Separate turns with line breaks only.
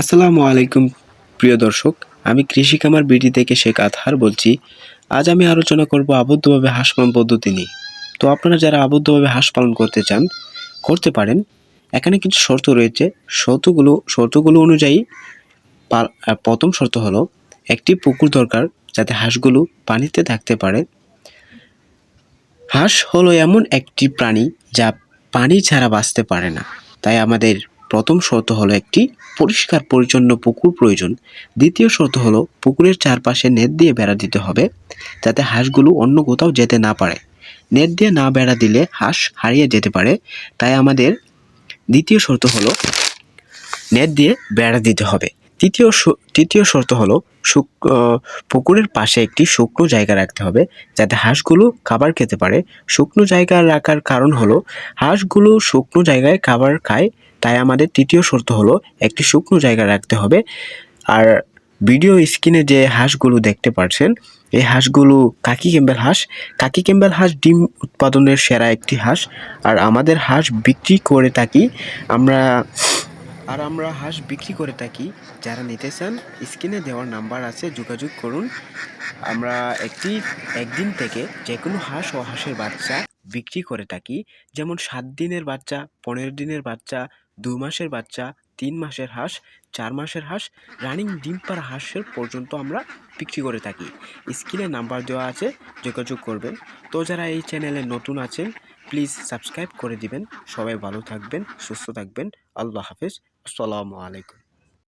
আসসালামু আলাইকুম প্রিয় দর্শক, আমি কৃষি খামার বিডি থেকে শেখ আতহার বলছি। আজ আমি আলোচনা করব আবদ্ধভাবে হাঁস পালন পদ্ধতি নিয়ে। তো আপনারা যারা আবদ্ধভাবে হাঁস পালন করতে চান করতে পারেন। এখানে কিছু শর্ত রয়েছে। শর্তগুলো অনুযায়ী প্রথম শর্ত হলো একটি পুকুর দরকার যাতে হাঁসগুলো পানিতে থাকতে পারে। হাঁস হলো এমন একটি প্রাণী যা পানি ছাড়া বাঁচতে পারে না, তাই আমাদের প্রথম শর্ত হলো একটি পরিষ্কার পরিচ্ছন্ন পুকুর প্রয়োজন। দ্বিতীয় শর্ত হলো পুকুরের চারপাশে নেট দিয়ে বেড়া দিতে হবে যাতে হাঁসগুলো অন্য কোথাও যেতে না পারে। নেট দিয়ে না বেড়া দিলে হাঁস হারিয়ে যেতে পারে, তাই আমাদের দ্বিতীয় শর্ত হলো নেট দিয়ে বেড়া দিতে হবে। তৃতীয় শর্ত হলো পুকুরের পাশে একটি শুকনো জায়গা রাখতে হবে যাতে হাঁসগুলো খাবার খেতে পারে। শুকনো জায়গা রাখার কারণ হলো হাঁসগুলো শুকনো জায়গায় খাবার খায়, তাই আমাদের তৃতীয় শর্ত হলো একটি শুকনো জায়গা রাখতে হবে। আর ভিডিও স্ক্রিনে যে হাঁসগুলো দেখতে পাচ্ছেন, এই হাঁসগুলো কাকি ক্যাম্বেল হাঁস ডিম উৎপাদনের সেরা একটি হাঁস। আর আমাদের হাঁস বিক্রি করে থাকি আমরা হাঁস বিক্রি করে থাকি। যারা নিতে চান স্ক্রিনে দেওয়ার নাম্বার আছে, যোগাযোগ করুন। আমরা একদিন থেকে যে কোনো হাঁস ও হাঁসের বাচ্চা বিক্রি করে থাকি, যেমন 7 দিনের বাচ্চা, 15 দিনের বাচ্চা, 2 মাসের বাচ্চা, 3 মাসের হাঁস, 4 মাসের হাঁস, রানিং ডিম পাড়া হাঁসের পর্যন্ত আমরা বিক্রি করে থাকি। স্ক্রিনে নাম্বার দেওয়া আছে, যোগাযোগ করবেন। তো যারা এই চ্যানেলে নতুন আছেন প্লিজ সাবস্ক্রাইব করে দিবেন। সবাই ভালো থাকবেন, সুস্থ থাকবেন। আল্লাহ হাফেজ। আসসালামু আলাইকুম।